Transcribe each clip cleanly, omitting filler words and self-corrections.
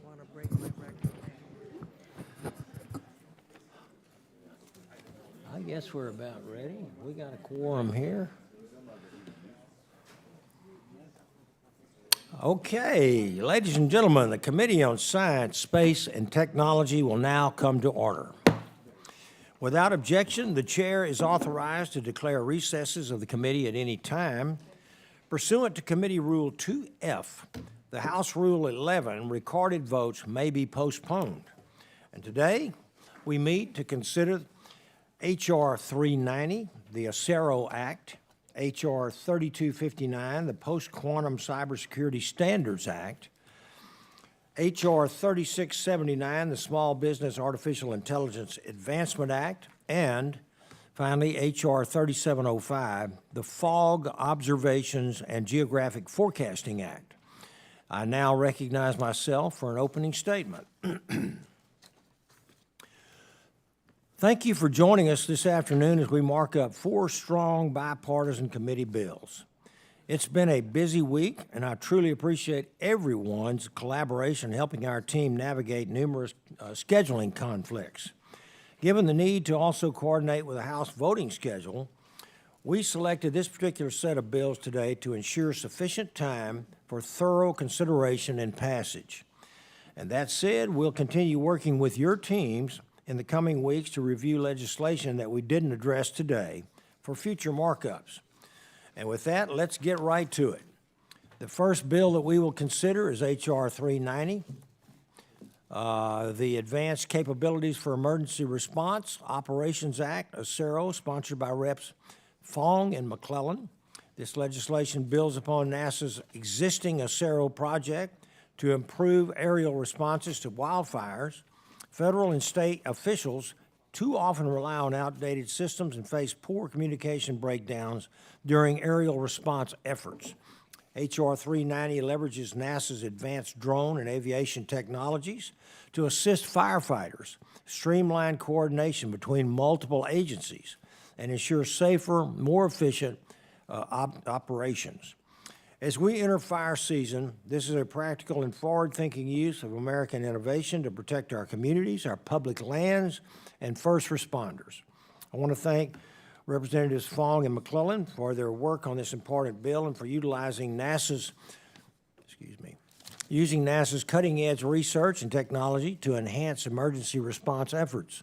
Want to break my record. I guess we're about ready. We got a quorum here. Okay, ladies and gentlemen, the Committee on Science, Space, and Technology will now come to order. Without objection, the chair is authorized to declare recesses of the committee at any time. Pursuant to Committee Rule 2F, the House Rule 11, recorded votes may be postponed. And today, we meet to consider H.R. 390, the ACERO Act, H.R. 3259, the Post-Quantum Cybersecurity Standards Act, H.R. 3679, the Small Business Artificial Intelligence Advancement Act, and finally, H.R. 3705, the Fog Observations and Geographic Forecasting Act. I now recognize myself for an opening statement. Thank you for joining us this afternoon as we mark up 4 strong bipartisan committee bills. It's been a busy week, and I truly appreciate everyone's collaboration helping our team navigate numerous scheduling conflicts. Given the need to also coordinate with the House voting schedule, we selected this particular set of bills today to ensure sufficient time for thorough consideration and passage. And that said, we'll continue working with your teams in the coming weeks to review legislation that we didn't address today for future markups. And with that, let's get right to it. The first bill that we will consider is H.R. 390, the Advanced Capabilities for Emergency Response Operations Act, ACERO, sponsored by Reps. Fong and McClellan. This legislation builds upon NASA's existing ACERO project to improve aerial responses to wildfires. Federal and state officials too often rely on outdated systems and face poor communication breakdowns during aerial response efforts. H.R. 390 leverages NASA's advanced drone and aviation technologies to assist firefighters, streamline coordination between multiple agencies, and ensure safer, more efficient operations. As we enter fire season, this is a practical and forward-thinking use of American innovation to protect our communities, our public lands, and first responders. I want to thank Representatives Fong and McClellan for their work on this important bill and for utilizing using NASA's cutting-edge research and technology to enhance emergency response efforts.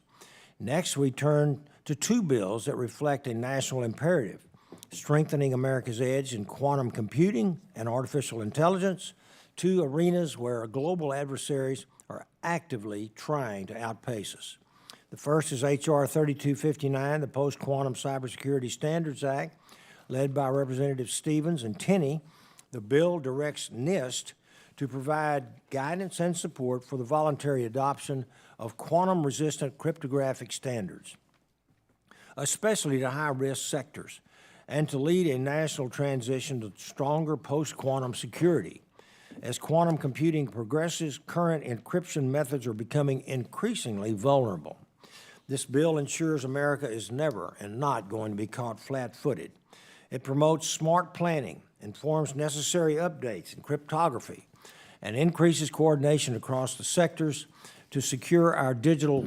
Next, we turn to 2 bills that reflect a national imperative: strengthening America's edge in quantum computing and artificial intelligence, 2 arenas where global adversaries are actively trying to outpace us. The first is H.R. 3259, the Post-Quantum Cybersecurity Standards Act, led by Representatives Stevens and Tenney. The bill directs NIST to provide guidance and support for the voluntary adoption of quantum-resistant cryptographic standards, especially to high-risk sectors, and to lead a national transition to stronger post-quantum security. As quantum computing progresses, current encryption methods are becoming increasingly vulnerable. This bill ensures America is never and not going to be caught flat-footed. It promotes smart planning, informs necessary updates in cryptography, and increases coordination across the sectors to secure our digital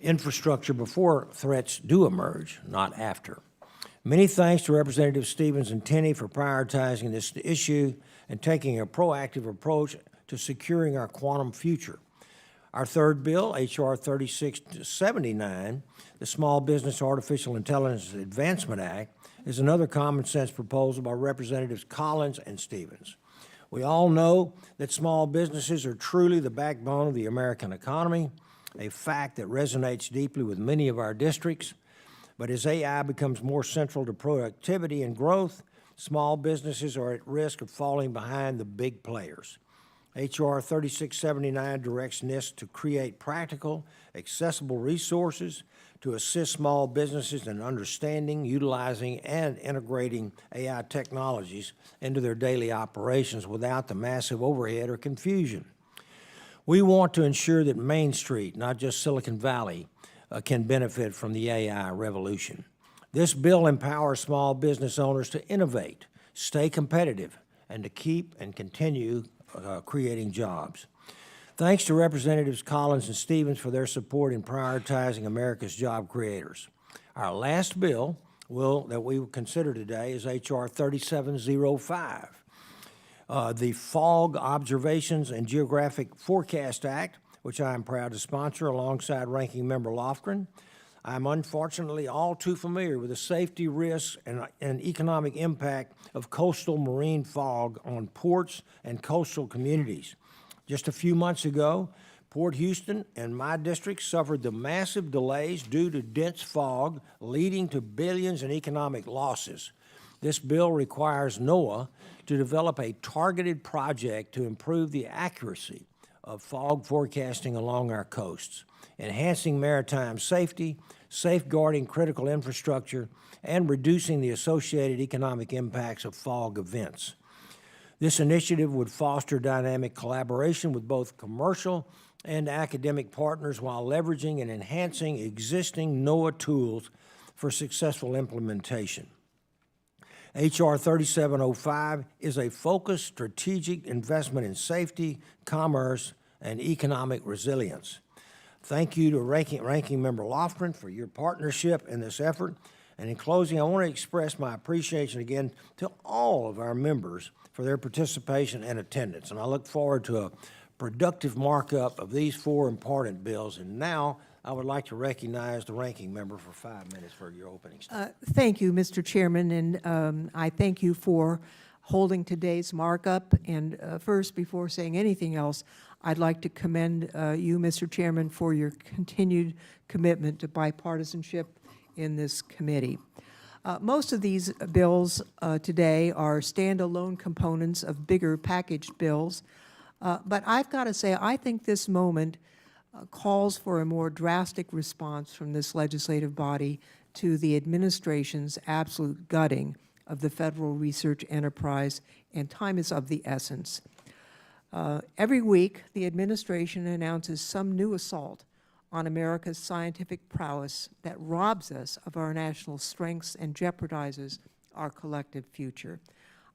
infrastructure before threats do emerge, not after. Many thanks to Representatives Stevens and Tenney for prioritizing this issue and taking a proactive approach to securing our quantum future. Our third bill, H.R. 3679, the Small Business Artificial Intelligence Advancement Act, is another common-sense proposal by Representatives Collins and Stevens. We all know that small businesses are truly the backbone of the American economy, a fact that resonates deeply with many of our districts. But as AI becomes more central to productivity and growth, small businesses are at risk of falling behind the big players. H.R. 3679 directs NIST to create practical, accessible resources to assist small businesses in understanding, utilizing, and integrating AI technologies into their daily operations without the massive overhead or confusion. We want to ensure that Main Street, not just Silicon Valley, can benefit from the AI revolution. This bill empowers small business owners to innovate, stay competitive, and to keep and continue creating jobs. Thanks to Representatives Collins and Stevens for their support in prioritizing America's job creators. Our last bill that we will consider today is H.R. 3705. The Fog Observations and Geographic Forecast Act, which I am proud to sponsor alongside Ranking Member Lofgren. I'm unfortunately all too familiar with the safety risks and economic impact of coastal marine fog on ports and coastal communities. Just a few months ago, Port Houston and my district suffered the massive delays due to dense fog, leading to billions in economic losses. This bill requires NOAA to develop a targeted project to improve the accuracy of fog forecasting along our coasts, enhancing maritime safety, safeguarding critical infrastructure, and reducing the associated economic impacts of fog events. This initiative would foster dynamic collaboration with both commercial and academic partners while leveraging and enhancing existing NOAA tools for successful implementation. H.R. 3705 is a focused strategic investment in safety, commerce, and economic resilience. Thank you to Ranking Member Lofgren for your partnership in this effort. And in closing, I want to express my appreciation again to all of our members for their participation and attendance. And I look forward to a productive markup of these four important bills. And now I would like to recognize the Ranking Member for 5 minutes for your opening statement. Thank you, Mr. Chairman, and I thank you for holding today's markup. And first, before saying anything else, I'd like to commend you, Mr. Chairman, for your continued commitment to bipartisanship in this committee. Most of these bills today are standalone components of bigger packaged bills, but I've got to say, I think this moment calls for a more drastic response from this legislative body to the administration's absolute gutting of the federal research enterprise, and time is of the essence. Every week, the administration announces some new assault on America's scientific prowess that robs us of our national strengths and jeopardizes our collective future.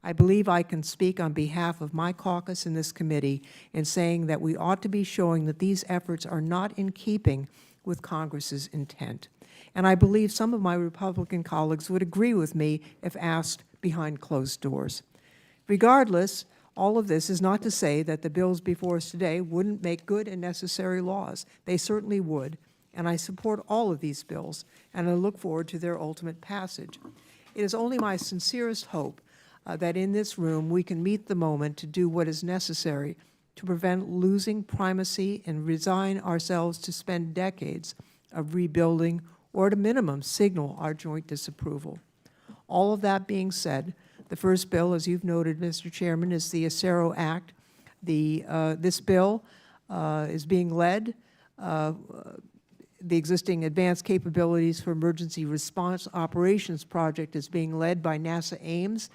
I believe I can speak on behalf of my caucus in this committee in saying that we ought to be showing that these efforts are not in keeping with Congress's intent. And I believe some of my Republican colleagues would agree with me if asked behind closed doors. Regardless, all of this is not to say that the bills before us today wouldn't make good and necessary laws. They certainly would, and I support all of these bills, and I look forward to their ultimate passage. It is only my sincerest hope that in this room we can meet the moment to do what is necessary to prevent losing primacy and resign ourselves to spend decades of rebuilding, or at a minimum signal our joint disapproval. All of that being said, the first bill, as you've noted, Mr. Chairman, is the Acero Act. This bill is being led, the existing Advanced Capabilities for Emergency Response Operations project is being led by NASA Ames,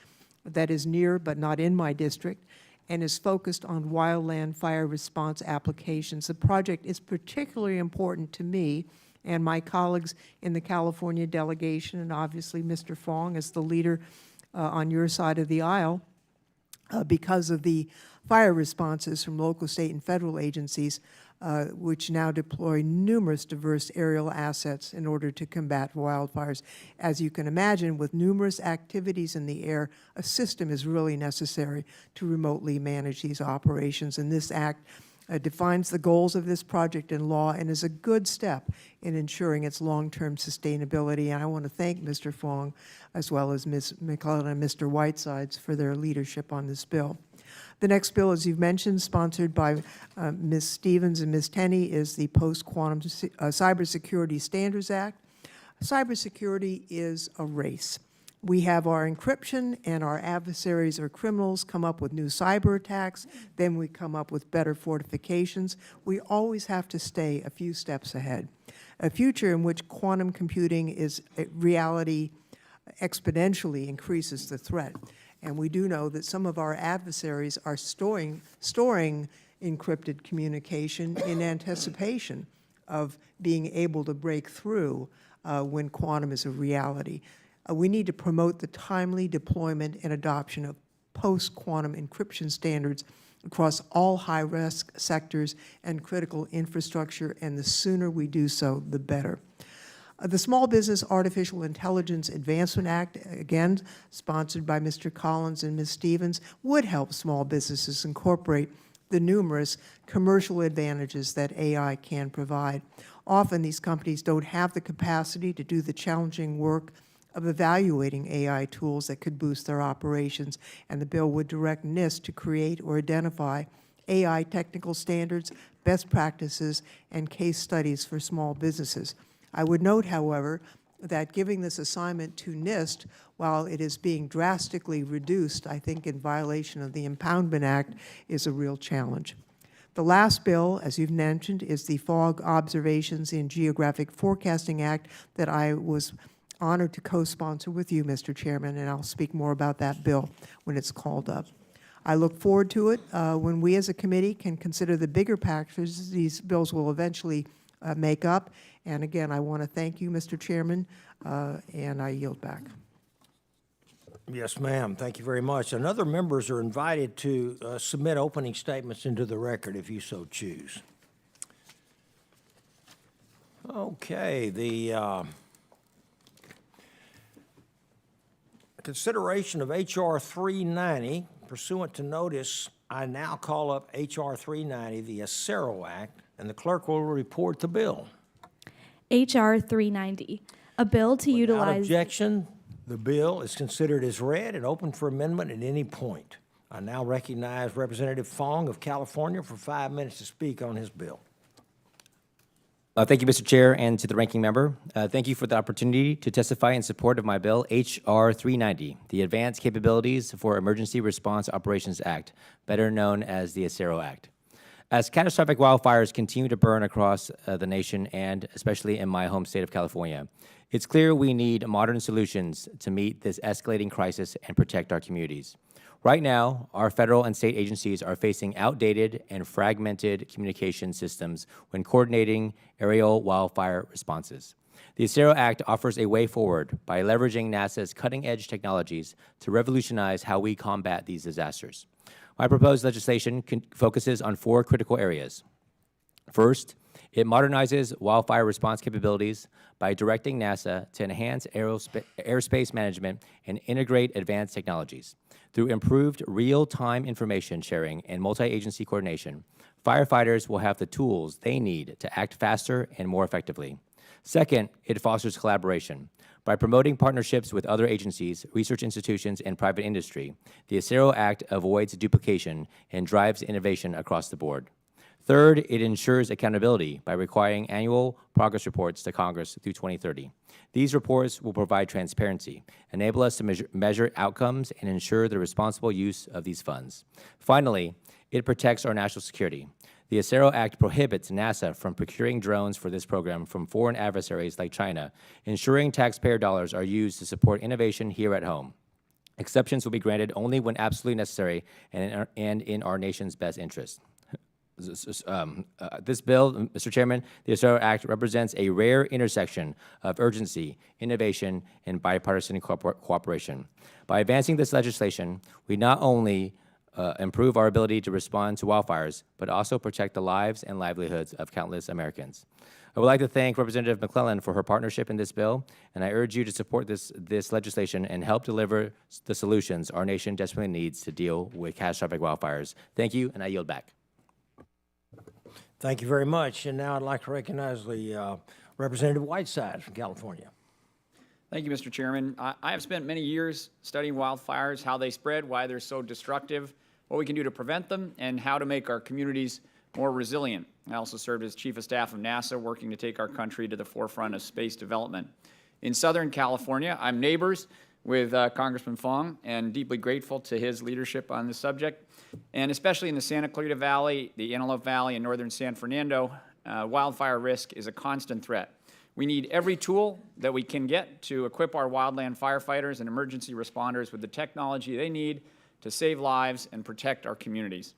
that is near but not in my district, and is focused on wildland fire response applications. The project is particularly important to me and my colleagues in the California delegation, and obviously Mr. Fong as the leader on your side of the aisle, because of the fire responses from local, state, and federal agencies, which now deploy numerous diverse aerial assets in order to combat wildfires. As you can imagine, with numerous activities in the air, a system is really necessary to remotely manage these operations. And this act defines the goals of this project in law and is a good step in ensuring its long-term sustainability. And I want to thank Mr. Fong, as well as Ms. McClellan and Mr. Whitesides for their leadership on this bill. The next bill, as you've mentioned, sponsored by Ms. Stevens and Ms. Tenney, is the Post-Quantum Cybersecurity Standards Act. Cybersecurity is a race. We have our encryption, and our adversaries or criminals come up with new cyber attacks. Then we come up with better fortifications. We always have to stay a few steps ahead. A future in which quantum computing is a reality exponentially increases the threat. And we do know that some of our adversaries are storing encrypted communication in anticipation of being able to break through when quantum is a reality. We need to promote the timely deployment and adoption of post-quantum encryption standards across all high-risk sectors and critical infrastructure, and the sooner we do so, the better. The Small Business Artificial Intelligence Advancement Act, again sponsored by Mr. Collins and Ms. Stevens, would help small businesses incorporate the numerous commercial advantages that AI can provide. Often these companies don't have the capacity to do the challenging work of evaluating AI tools that could boost their operations, and the bill would direct NIST to create or identify AI technical standards, best practices, and case studies for small businesses. I would note, however, that giving this assignment to NIST, while it is being drastically reduced, I think in violation of the Impoundment Act, is a real challenge. The last bill, as you've mentioned, is the Fog Observations in Geographic Forecasting Act that I was honored to co-sponsor with you, Mr. Chairman, and I'll speak more about that bill when it's called up. I look forward to it when we as a committee can consider the bigger packages these bills will eventually make up. And again, I want to thank you, Mr. Chairman, and I yield back. Yes, ma'am. Thank you very much. And other members are invited to submit opening statements into the record if you so choose. Okay, the consideration of H.R. 390. Pursuant to notice, I now call up H.R. 390, the ACERO Act, and the clerk will report the bill. H.R. 390, a bill to Without utilize... objection, the bill is considered as read and open for amendment at any point. I now recognize Representative Fong of California for 5 minutes to speak on his bill. Thank you, Mr. Chair, and to the ranking member. Thank you for the opportunity to testify in support of my bill, H.R. 390, the Advanced Capabilities for Emergency Response Operations Act, better known as the ACERO Act. As catastrophic wildfires continue to burn across the nation and especially in my home state of California, it's clear we need modern solutions to meet this escalating crisis and protect our communities. Right now, our federal and state agencies are facing outdated and fragmented communication systems when coordinating aerial wildfire responses. The ACERO Act offers a way forward by leveraging NASA's cutting-edge technologies to revolutionize how we combat these disasters. My proposed legislation focuses on 4 critical areas. First, it modernizes wildfire response capabilities by directing NASA to enhance airspace management and integrate advanced technologies. Through improved real-time information sharing and multi-agency coordination, firefighters will have the tools they need to act faster and more effectively. Second, it fosters collaboration. By promoting partnerships with other agencies, research institutions, and private industry, the ACERO Act avoids duplication and drives innovation across the board. Third, it ensures accountability by requiring annual progress reports to Congress through 2030. These reports will provide transparency, enable us to measure outcomes, and ensure the responsible use of these funds. Finally, it protects our national security. The ACERO Act prohibits NASA from procuring drones for this program from foreign adversaries like China, ensuring taxpayer dollars are used to support innovation here at home. Exceptions will be granted only when absolutely necessary and in our nation's best interest. This bill, Mr. Chairman, the ACERO Act represents a rare intersection of urgency, innovation, and bipartisan cooperation. By advancing this legislation, we not only improve our ability to respond to wildfires, but also protect the lives and livelihoods of countless Americans. I would like to thank Representative McClellan for her partnership in this bill, and I urge you to support this legislation and help deliver the solutions our nation desperately needs to deal with catastrophic wildfires. Thank you, and I yield back. Thank you very much. And now I'd like to recognize the Representative Whiteside from California. Thank you, Mr. Chairman. I have spent many years studying wildfires, how they spread, why they're so destructive, what we can do to prevent them, and how to make our communities more resilient. I also served as Chief of Staff of NASA, working to take our country to the forefront of space development. In Southern California, I'm neighbors with Congressman Fong and deeply grateful to his leadership on this subject. And especially in the Santa Clarita Valley, the Antelope Valley, and northern San Fernando, wildfire risk is a constant threat. We need every tool that we can get to equip our wildland firefighters and emergency responders with the technology they need to save lives and protect our communities.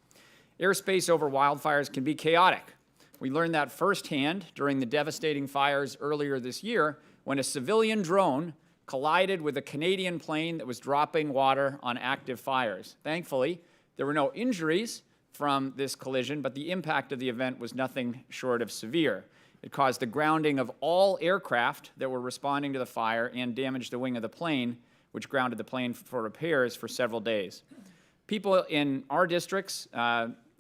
Airspace over wildfires can be chaotic. We learned that firsthand during the devastating fires earlier this year when a civilian drone collided with a Canadian plane that was dropping water on active fires. Thankfully, there were no injuries, from this collision, but the impact of the event was nothing short of severe. It caused the grounding of all aircraft that were responding to the fire and damaged the wing of the plane, which grounded the plane for repairs for several days. People in our districts,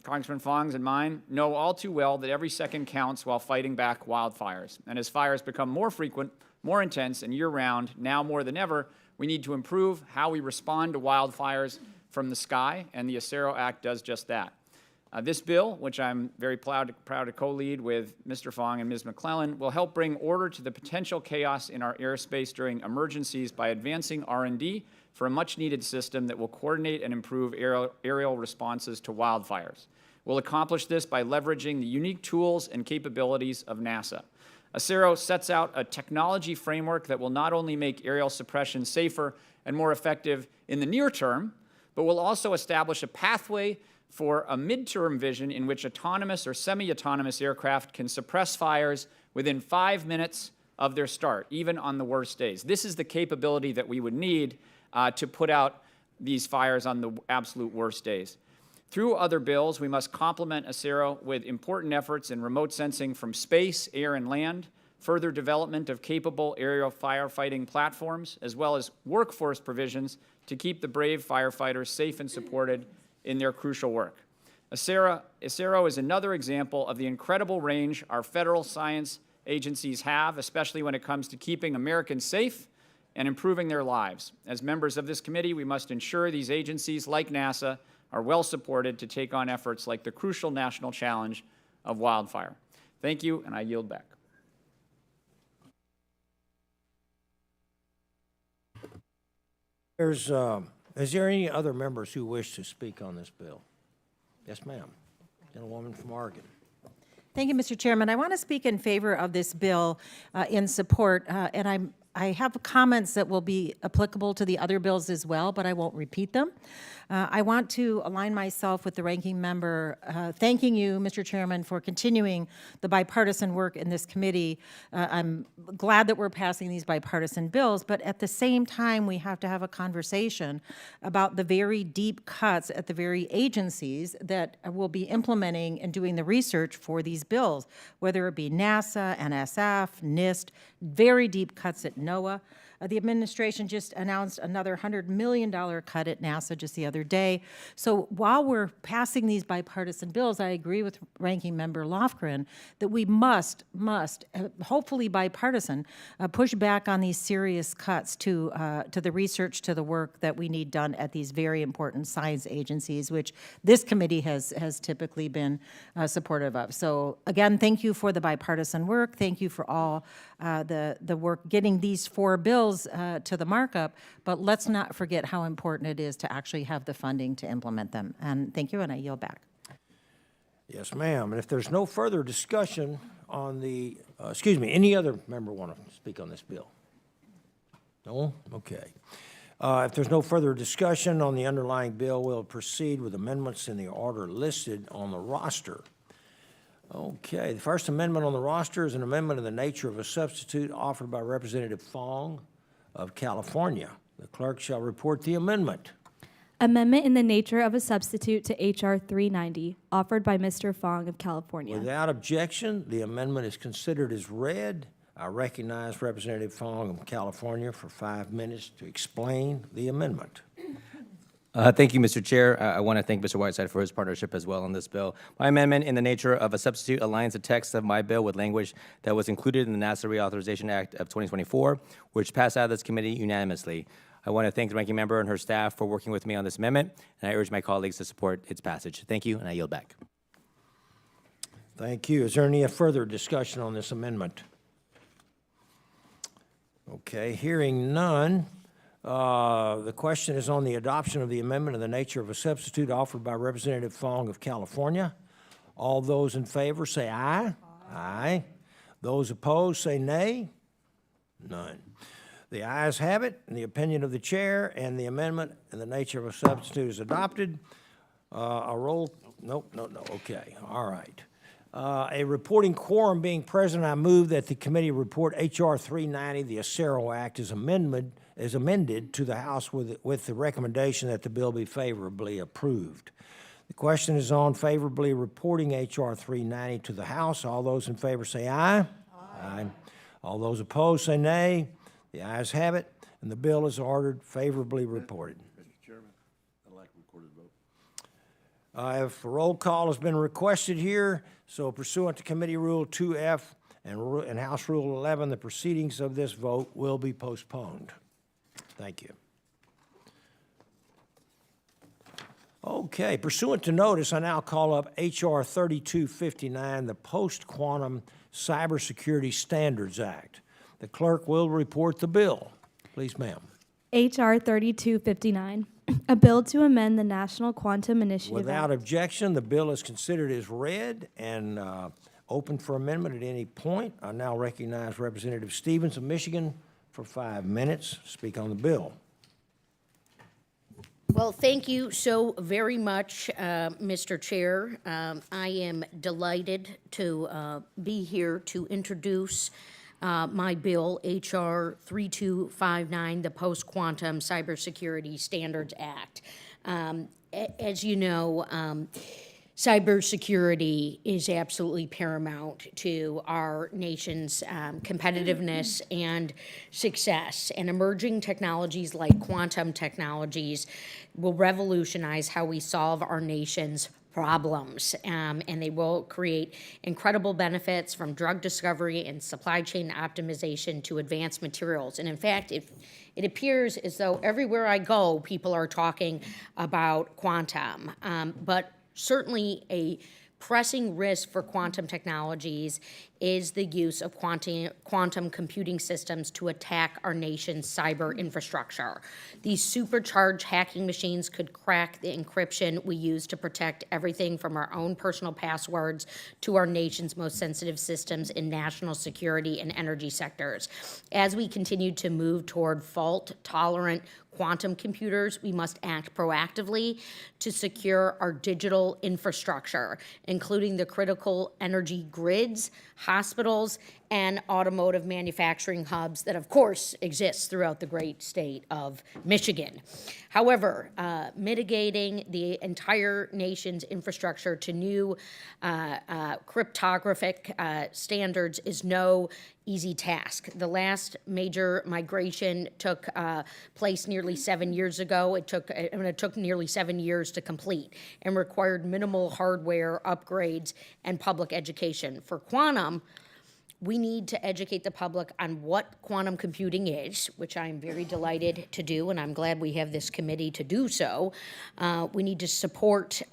Congressman Fong's and mine, know all too well that every second counts while fighting back wildfires. And as fires become more frequent, more intense, and year-round, now more than ever, we need to improve how we respond to wildfires from the sky, and the Acero Act does just that. This bill, which I'm very proud to co-lead with Mr. Fong and Ms. McClellan, will help bring order to the potential chaos in our airspace during emergencies by advancing R&D for a much-needed system that will coordinate and improve aerial responses to wildfires. We'll accomplish this by leveraging the unique tools and capabilities of NASA. Acero sets out a technology framework that will not only make aerial suppression safer and more effective in the near term, but will also establish a pathway for a midterm vision in which autonomous or semi-autonomous aircraft can suppress fires within 5 minutes of their start, even on the worst days. This is the capability that we would need to put out these fires on the absolute worst days. Through other bills, we must complement Acero with important efforts in remote sensing from space, air, and land, further development of capable aerial firefighting platforms, as well as workforce provisions to keep the brave firefighters safe and supported in their crucial work. Acero is another example of the incredible range our federal science agencies have, especially when it comes to keeping Americans safe and improving their lives. As members of this committee, we must ensure these agencies, like NASA, are well supported to take on efforts like the crucial national challenge of wildfire. Thank you, and I yield back. Is there any other members who wish to speak on this bill? Yes, ma'am. Gentlewoman from Oregon. Thank you, Mr. Chairman. I want to speak in favor of this bill in support, and I have comments that will be applicable to the other bills as well, but I won't repeat them. I want to align myself with the ranking member, thanking you, Mr. Chairman, for continuing the bipartisan work in this committee. I'm glad that we're passing these bipartisan bills, but at the same time, we have to have a conversation about the very deep cuts at the very agencies that will be implementing and doing the research for these bills, whether it be NASA, NSF, NIST, very deep cuts at NOAA. The administration just announced another $100 million cut at NASA just the other day. So while we're passing these bipartisan bills, I agree with Ranking Member Lofgren that we must, hopefully bipartisan, push back on these serious cuts to the research, to the work that we need done at these very important science agencies, which this committee has typically been supportive of. So again, thank you for the bipartisan work. Thank you for all the work getting these 4 bills to the markup, but let's not forget how important it is to actually have the funding to implement them. And thank you, and I yield back. Yes, ma'am. And if there's no further discussion on the, any other member want to speak on this bill? No? Okay. If there's no further discussion on the underlying bill, we'll proceed with amendments in the order listed on the roster. Okay, the first amendment on the roster is an amendment in the nature of a substitute offered by Representative Fong of California. The clerk shall report the amendment. Amendment in the nature of a substitute to H.R. 390, offered by Mr. Fong of California. Without objection, the amendment is considered as read. I recognize Representative Fong of California for 5 minutes to explain the amendment. Thank you, Mr. Chair. I want to thank Mr. Whiteside for his partnership as well on this bill. My amendment in the nature of a substitute aligns the text of my bill with language that was included in the NASA Reauthorization Act of 2024, which passed out of this committee unanimously. I want to thank the ranking member and her staff for working with me on this amendment, and I urge my colleagues to support its passage. Thank you, and I yield back. Thank you. Is there any further discussion on this amendment? Okay, hearing none. The question is on the adoption of the amendment in the nature of a substitute offered by Representative Fong of California. All those in favor say aye. Aye. Those opposed say nay. None. The ayes have it, in the opinion of the chair, and the amendment in the nature of a substitute is adopted. A roll, nope, no, okay, all right. A reporting quorum being present, I move that the committee report H.R. 390, the Acero Act, is amended to the House with the recommendation that the bill be favorably approved. The question is on favorably reporting H.R. 390 to the House. All those in favor say aye. Aye. All those opposed say nay. The ayes have it, and the bill is ordered favorably reported. Mr. Chairman, I'd like a recorded vote. If a roll call has been requested here, so pursuant to Committee Rule 2F and House Rule 11, the proceedings of this vote will be postponed. Thank you. Okay, pursuant to notice, I now call up H.R. 3259, the Post-Quantum Cybersecurity Standards Act. The clerk will report the bill. Please, ma'am. H.R. 3259, a bill to amend the National Quantum Initiative Without Act. objection, the bill is considered as read and open for amendment at any point. I now recognize Representative Stevens of Michigan for 5 minutes to speak on the bill. Well, thank you so very much, Mr. Chair. I am delighted to be here to introduce my bill, H.R. 3259, the Post-Quantum Cybersecurity Standards Act. As you know, cybersecurity is absolutely paramount to our nation's competitiveness and success. And emerging technologies like quantum technologies will revolutionize how we solve our nation's problems, and they will create incredible benefits from drug discovery and supply chain optimization to advanced materials. And in fact, it appears as though everywhere I go, people are talking about quantum, but certainly a pressing risk for quantum technologies is the use of quantum computing systems to attack our nation's cyber infrastructure. These supercharged hacking machines could crack the encryption we use to protect everything from our own personal passwords to our nation's most sensitive systems in national security and energy sectors. As we continue to move toward fault-tolerant quantum computers, we must act proactively to secure our digital infrastructure, including the critical energy grids, hospitals, and automotive manufacturing hubs that, of course, exist throughout the great state of Michigan. However, mitigating the entire nation's infrastructure to new cryptographic standards is no easy task. The last major migration took place nearly 7 years ago. It took nearly 7 years to complete and required minimal hardware upgrades and public education. For quantum, we need to educate the public on what quantum computing is, which I'm very delighted to do, and I'm glad we have this committee to do so. We need to support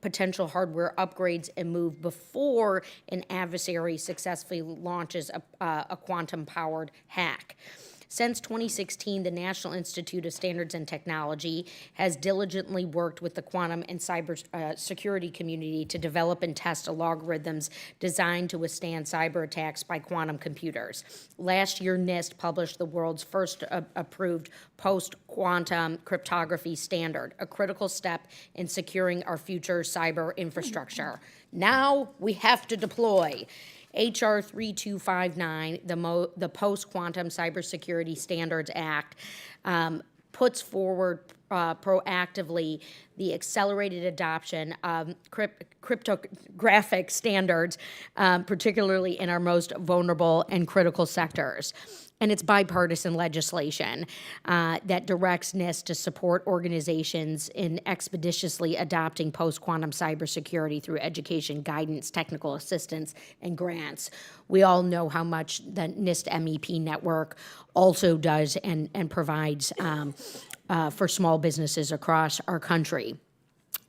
potential hardware upgrades and move before an adversary successfully launches a quantum-powered hack. Since 2016, the National Institute of Standards and Technology has diligently worked with the quantum and cyber security community to develop and test algorithms designed to withstand cyber attacks by quantum computers. Last year, NIST published the world's first approved post-quantum cryptography standard, a critical step in securing our future cyber infrastructure. Now we have to deploy. H.R. 3259, the Post-Quantum Cybersecurity Standards Act, puts forward proactively the accelerated adoption of cryptographic standards, particularly in our most vulnerable and critical sectors. And it's bipartisan legislation that directs NIST to support organizations in expeditiously adopting post-quantum cybersecurity through education, guidance, technical assistance, and grants. We all know how much the NIST MEP network also does and provides for small businesses across our country.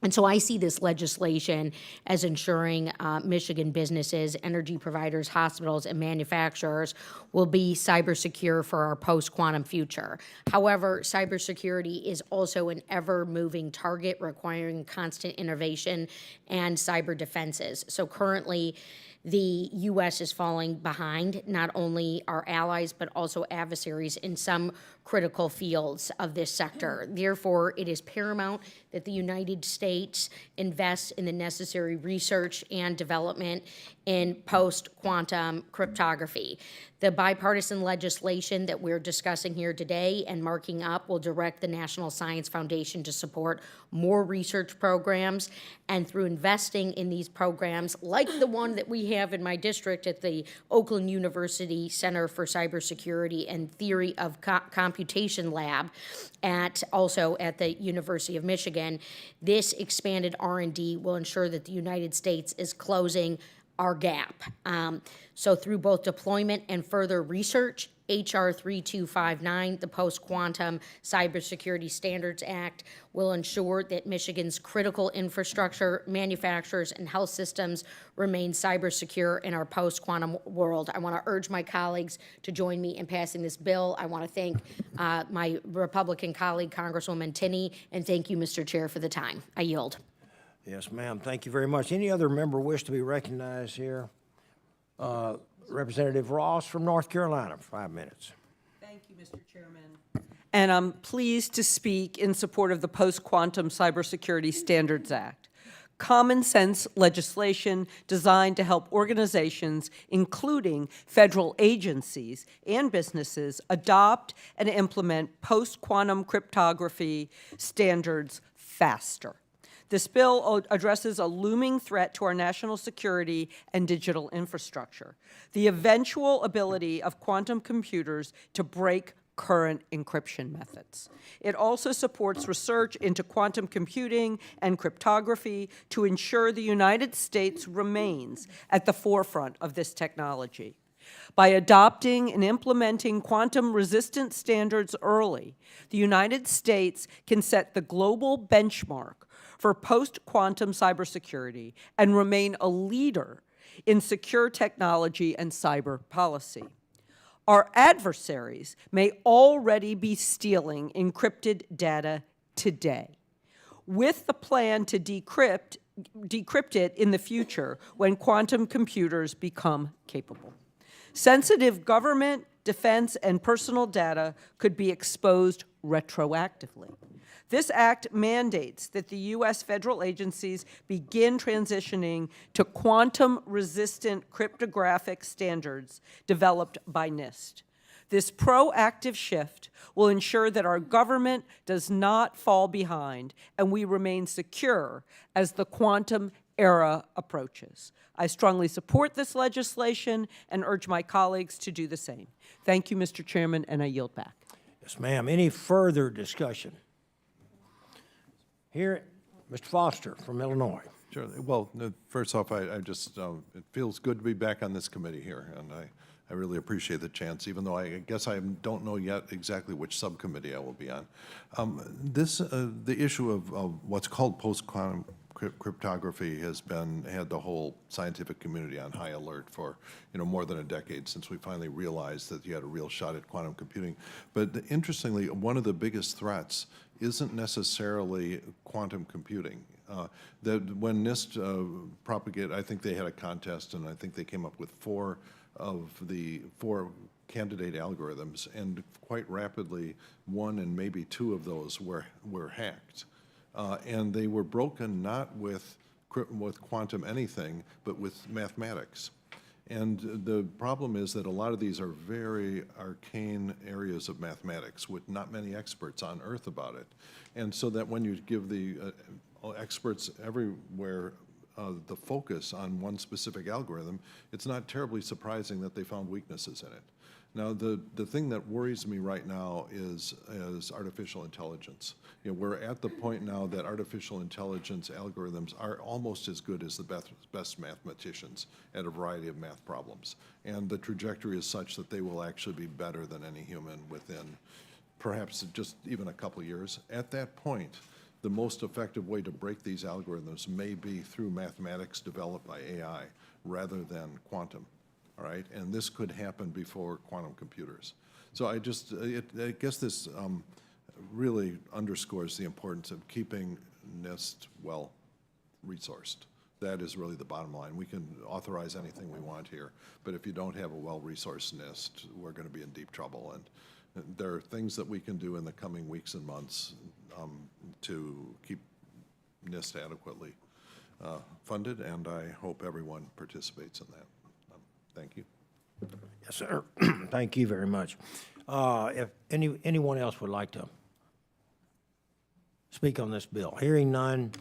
And so I see this legislation as ensuring Michigan businesses, energy providers, hospitals, and manufacturers will be cyber secure for our post-quantum future. However, cybersecurity is also an ever-moving target requiring constant innovation and cyber defenses. So currently, the U.S. is falling behind not only our allies, but also adversaries in some critical fields of this sector. Therefore, it is paramount that the United States States invests in the necessary research and development in post-quantum cryptography. The bipartisan legislation that we're discussing here today and marking up will direct the National Science Foundation to support more research programs, and through investing in these programs, like the one that we have in my district at the Oakland University Center for Cybersecurity and Theory of Computation Lab, also at the University of Michigan, this expanded R&D will ensure that the United States is closing our gap. So through both deployment and further research, H.R. 3259, the Post-Quantum Cybersecurity Standards Act, will ensure that Michigan's critical infrastructure, manufacturers, and health systems remain cyber secure in our post-quantum world. I want to urge my colleagues to join me in passing this bill. I want to thank my Republican colleague, Congresswoman Tinney, and thank you, Mr. Chair, for the time. I yield. Yes, ma'am. Thank you very much. Any other member wish to be recognized here? Representative Ross from North Carolina, 5 minutes. Thank you, Mr. Chairman. And I'm pleased to speak in support of the Post-Quantum Cybersecurity Standards Act. Common sense legislation designed to help organizations, including federal agencies and businesses, adopt and implement post-quantum cryptography standards faster. This bill addresses a looming threat to our national security and digital infrastructure, the eventual ability of quantum computers to break current encryption methods. It also supports research into quantum computing and cryptography to ensure the United States remains at the forefront of this technology. By adopting and implementing quantum-resistant standards early, the United States can set the global benchmark for post-quantum cybersecurity and remain a leader in secure technology and cyber policy. Our adversaries may already be stealing encrypted data today, with the plan to decrypt it in the future when quantum computers become capable. Sensitive government, defense, and personal data could be exposed retroactively. This act mandates that the U.S. federal agencies begin transitioning to quantum-resistant cryptographic standards developed by NIST. This proactive shift will ensure that our government does not fall behind and we remain secure as the quantum era approaches. I strongly support this legislation and urge my colleagues to do the same. Thank you, Mr. Chairman, and I yield back. Yes, ma'am. Any further discussion? Here, Mr. Foster from Illinois. Sure. Well, first off, I just, it feels good to be back on this committee here, and I really appreciate the chance, even though I guess I don't know yet exactly which subcommittee I will be on. The issue of what's called post-quantum cryptography has had the whole scientific community on high alert for more than a decade, since we finally realized that you had a real shot at quantum computing. But interestingly, one of the biggest threats isn't necessarily quantum computing. That when NIST propagated, I think they had a contest, and I think they came up with 4 of the 4 candidate algorithms, and quite rapidly 1 and maybe 2 of those were hacked. And they were broken not with quantum anything, but with mathematics. And the problem is that a lot of these are very arcane areas of mathematics with not many experts on Earth about it. And so that when you give the experts everywhere the focus on one specific algorithm, it's not terribly surprising that they found weaknesses in it. Now, the thing that worries me right now is artificial intelligence. We're at the point now that artificial intelligence algorithms are almost as good as the best mathematicians at a variety of math problems. And the trajectory is such that they will actually be better than any human within perhaps just even a couple years. At that point, the most effective way to break these algorithms may be through mathematics developed by AI rather than quantum. All right, and this could happen before quantum computers. So I guess this really underscores the importance of keeping NIST well resourced. That is really the bottom line. We can authorize anything we want here, but if you don't have a well-resourced NIST, we're going to be in deep trouble. And there are things that we can do in the coming weeks and months to keep NIST adequately funded, and I hope everyone participates in that. Thank you. Yes, sir. Thank you very much. If anyone else would like to speak on this bill, hearing none,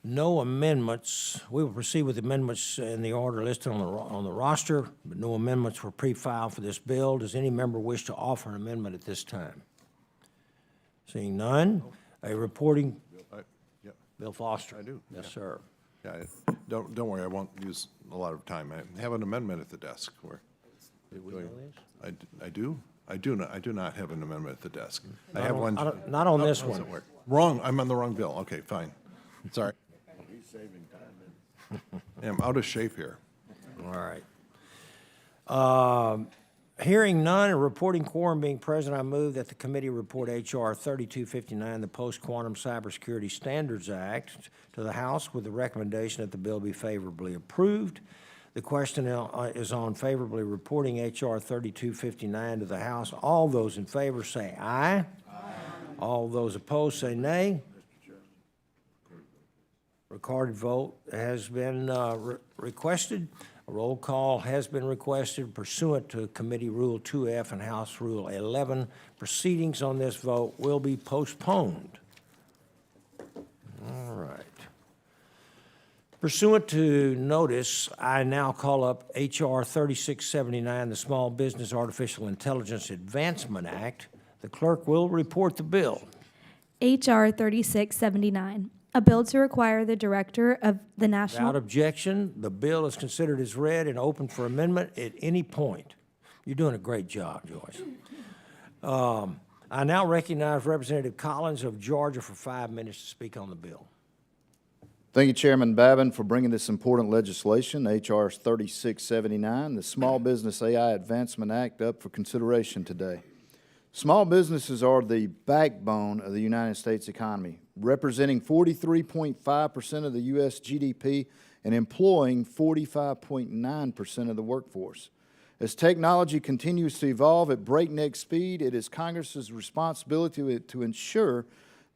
no amendments. We will proceed with amendments in the order listed on the roster, but no amendments were pre-filed for this bill. Does any member wish to offer an amendment at this time? Seeing none, a reporting, Yeah, Bill Foster. I do, Yes, yeah. sir. yeah. Don't worry, I won't use a lot of time. I have an amendment at the desk. I do. I do not have an amendment at the desk. I have one. Not on this one. Wrong. I'm on the wrong bill. Okay, fine. Sorry. I'm out of shape here. All right. Hearing none, and reporting quorum being present, I move that the committee report H.R. 3259, the Post-Quantum Cybersecurity Standards Act, to the House with the recommendation that the bill be favorably approved. The question is on favorably reporting H.R. 3259 to the House. All those in favor say aye. Aye. All those opposed say nay. Recorded vote has been requested. A roll call has been requested pursuant to Committee Rule 2F and House Rule 11. Proceedings on this vote will be postponed. All right. Pursuant to notice, I now call up H.R. 3679, the Small Business Artificial Intelligence Advancement Act. The clerk will report the bill. H.R. 3679, a bill to require the director of the Without National... objection, the bill is considered as read and open for amendment at any point. You're doing a great job, Joyce. I now recognize Representative Collins of Georgia for 5 minutes to speak on the bill. Thank you, Chairman Babin, for bringing this important legislation, H.R. 3679, the Small Business AI Advancement Act, up for consideration today. Small businesses are the backbone of the United States economy, representing 43.5% of the U.S. GDP and employing 45.9% of the workforce. As technology continues to evolve at breakneck speed, it is Congress's responsibility to ensure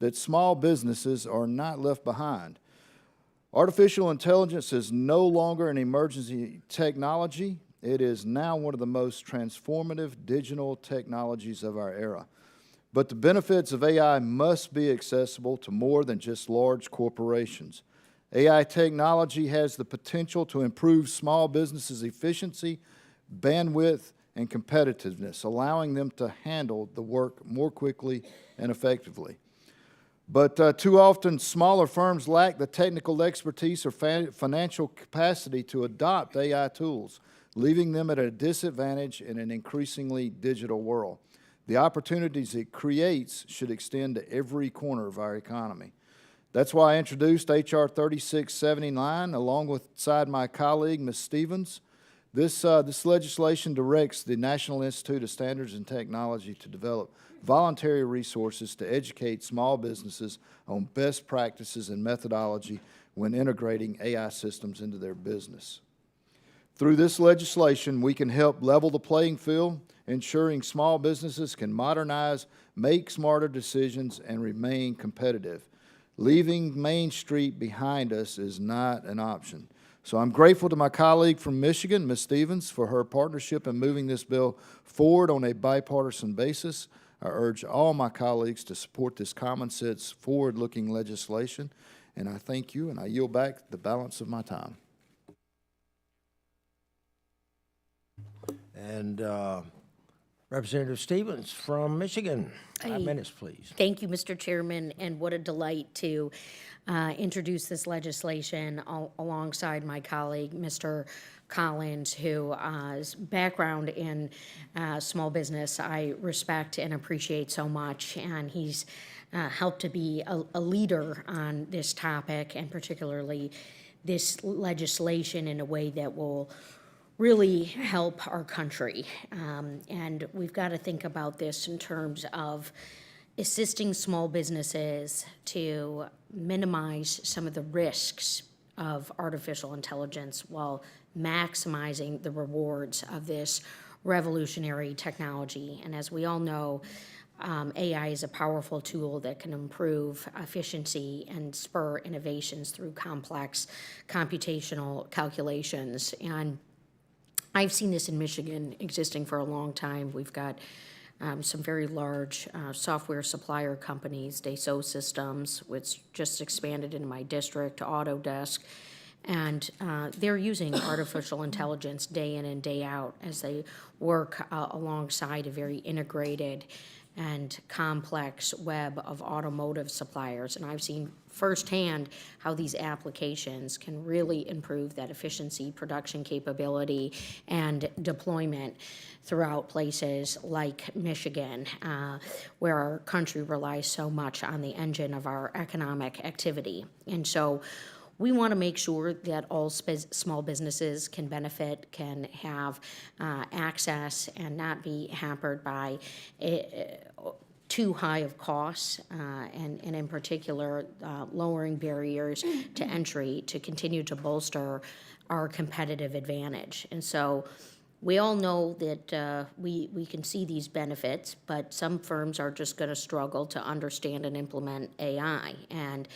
that small businesses are not left behind. Artificial intelligence is no longer an emergency technology. It is now one of the most transformative digital technologies of our era. But the benefits of AI must be accessible to more than just large corporations. AI technology has the potential to improve small businesses' efficiency, bandwidth, and competitiveness, allowing them to handle the work more quickly and effectively. But too often, smaller firms lack the technical expertise or financial capacity to adopt AI tools, leaving them at a disadvantage in an increasingly digital world. The opportunities it creates should extend to every corner of our economy. That's why I introduced H.R. 3679 alongside my colleague, Ms. Stevens. This legislation directs the National Institute of Standards and Technology to develop voluntary resources to educate small businesses on best practices and methodology when integrating AI systems into their business. Through this legislation, we can help level the playing field, ensuring small businesses can modernize, make smarter decisions, and remain competitive. Leaving Main Street behind us is not an option. So I'm grateful to my colleague from Michigan, Ms. Stevens, for her partnership in moving this bill forward on a bipartisan basis. I urge all my colleagues to support this common sense, forward-looking legislation, and I thank you, and I yield back the balance of my time. And Representative Stevens from Michigan, 5 minutes, please. Thank you, Mr. Chairman, and what a delight to introduce this legislation alongside my colleague, Mr. Collins, whose background in small business I respect and appreciate so much, and he's helped to be a leader on this topic, and particularly this legislation in a way that will really help our country. And we've got to think about this in terms of assisting small businesses to minimize some of the risks of artificial intelligence while maximizing the rewards of this revolutionary technology. And as we all know, AI is a powerful tool that can improve efficiency and spur innovations through complex computational calculations. And I've seen this in Michigan existing for a long time. We've got some very large software supplier companies, Dassault Systems, which just expanded into my district, Autodesk, and they're using artificial intelligence day in and day out as they work alongside a very integrated and complex web of automotive suppliers. And I've seen firsthand how these applications can really improve that efficiency, production capability, and deployment throughout places like Michigan, where our country relies so much on the engine of our economic activity. And so we want to make sure that all small businesses can benefit, can have access, and not be hampered by too high of costs, and in particular, lowering barriers to entry to continue to bolster our competitive advantage. And so we all know that we can see these benefits, but some firms are just going to struggle to understand and implement AI. And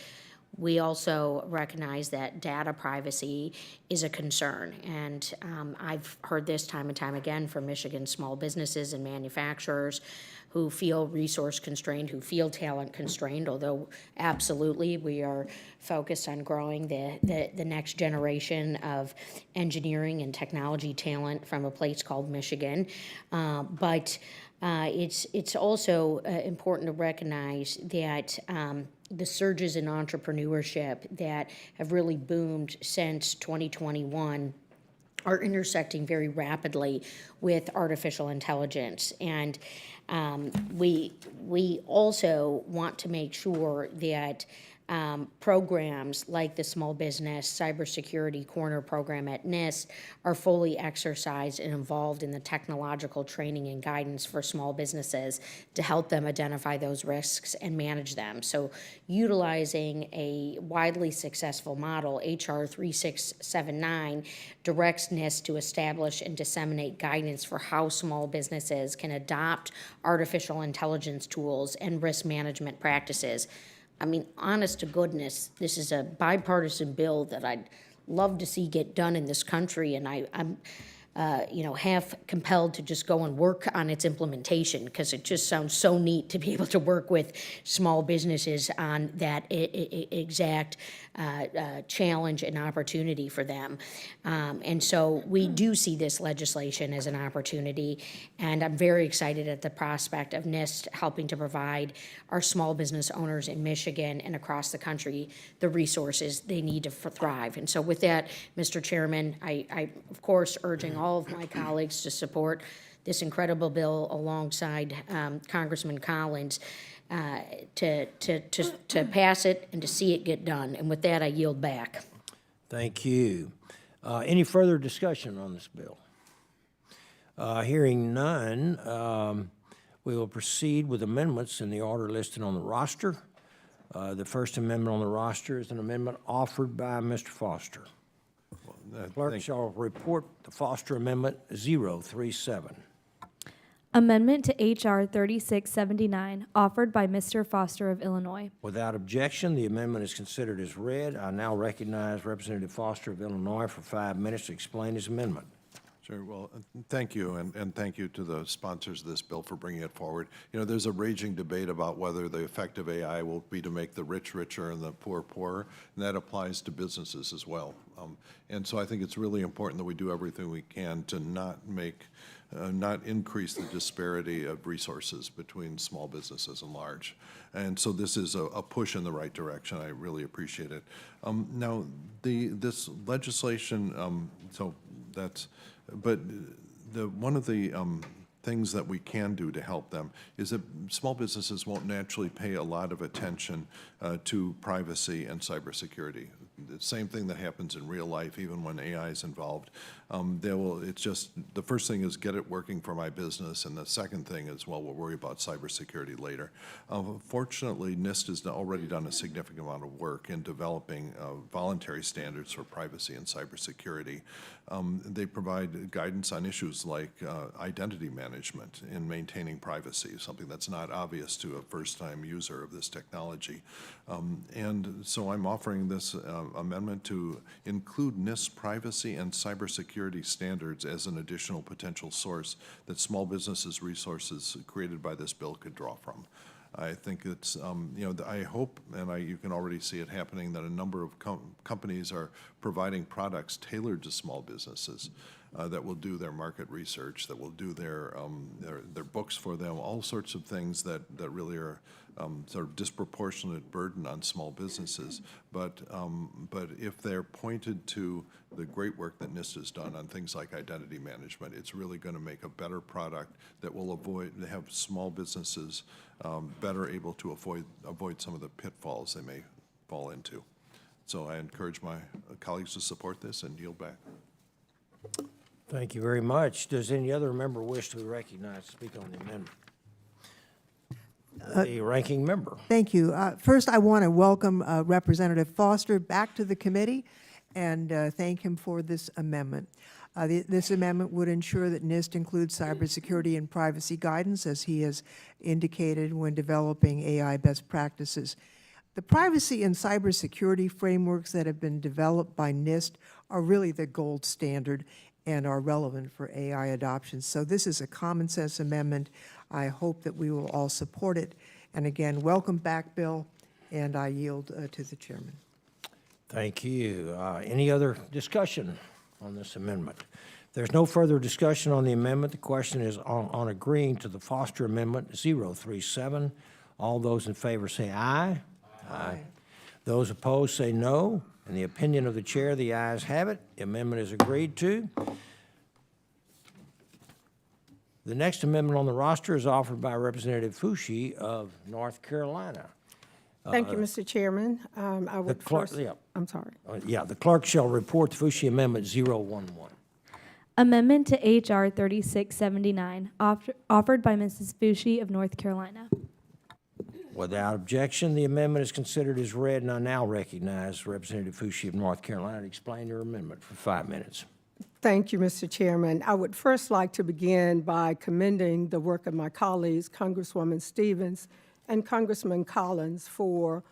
we also recognize that data privacy is a concern, and I've heard this time and time again from Michigan small businesses and manufacturers who feel resource constrained, who feel talent constrained, although absolutely we are focused on growing the next generation of engineering and technology talent from a place called Michigan. But it's also important to recognize that the surges in entrepreneurship that have really boomed since 2021 are intersecting very rapidly with artificial intelligence. And we also want to make sure that programs like the Small Business Cybersecurity Corner program at NIST are fully exercised and involved in the technological training and guidance for small businesses to help them identify those risks and manage them. So utilizing a widely successful model, H.R. 3679 directs NIST to establish and disseminate guidance for how small businesses can adopt artificial intelligence tools and risk management practices. I mean, honest to goodness, this is a bipartisan bill that I'd love to see get done in this country, and I'm half compelled to just go and work on its implementation because it just sounds so neat to be able to work with small businesses on that exact challenge and opportunity for them. And so we do see this legislation as an opportunity, and I'm very excited at the prospect of NIST helping to provide our small business owners in Michigan and across the country the resources they need to thrive. And so with that, Mr. Chairman, I of course urging all of my colleagues to support this incredible bill alongside Congressman Collins to pass it and to see it get done. And with that, I yield back. Thank you. Any further discussion on this bill? Hearing none, we will proceed with amendments in the order listed on the roster. The first amendment on the roster is an amendment offered by Mr. Foster. Clerk shall report the Foster Amendment 037. Amendment to H.R. 3679, offered by Mr. Foster of Illinois. Without objection, the amendment is considered as read. I now recognize Representative Foster of Illinois for 5 minutes to explain his amendment. Sure. Well, thank you, and thank you to the sponsors of this bill for bringing it forward. You know, there's a raging debate about whether the effect of AI will be to make the rich richer and the poor poorer, and that applies to businesses as well. And so I think it's really important that we do everything we can to not increase the disparity of resources between small businesses and large. And so this is a push in the right direction. I really appreciate it. Now, this legislation, but one of the things that we can do to help them is that small businesses won't naturally pay a lot of attention to privacy and cybersecurity. The same thing that happens in real life, even when AI is involved. It's just, the first thing is get it working for my business, and the second thing is, well, we'll worry about cybersecurity later. Fortunately, NIST has already done a significant amount of work in developing voluntary standards for privacy and cybersecurity. They provide guidance on issues like identity management. management in maintaining privacy, something that's not obvious to a first-time user of this technology. And so I'm offering this amendment to include NIST privacy and cybersecurity standards as an additional potential source that small businesses' resources created by this bill could draw from. I think it's, I hope, and you can already see it happening, that a number of companies are providing products tailored to small businesses that will do their market research, that will do their books for them, all sorts of things that really are sort of disproportionate burden on small businesses. But if they're pointed to the great work that NIST has done on things like identity management, it's really going to make a better product that will have small businesses better able to avoid some of the pitfalls they may fall into. So I encourage my colleagues to support this and yield back. Thank you very much. Does any other member wish to be recognized to speak on the amendment? The ranking member. Thank you. First, I want to welcome Representative Foster back to the committee and thank him for this amendment. This amendment would ensure that NIST includes cybersecurity and privacy guidance, as he has indicated when developing AI best practices. The privacy and cybersecurity frameworks that have been developed by NIST are really the gold standard and are relevant for AI adoption. So this is a common sense amendment. I hope that we will all support it. And again, welcome back, Bill, and I yield to the chairman. Thank you. Any other discussion on this amendment? If there's no further discussion on the amendment, the question is on agreeing to the Foster Amendment 037. All those in favor say aye. Aye. Those opposed say no. In the opinion of the chair, the ayes have it. The amendment is agreed to. The next amendment on the roster is offered by Representative Fushi of North Carolina. Thank you, Mr. Chairman. I would first, Yeah. I'm sorry. The clerk shall report the Fushi Amendment 011. Amendment to H.R. 3679, offered by Mrs. Fushi of North Carolina. Without objection, the amendment is considered as read, and I now recognize Representative Fushi of North Carolina to explain your amendment for 5 minutes. Thank you, Mr. Chairman. I would first like to begin by commending the work of my colleagues, Congresswoman Stevens and Congressman Collins, for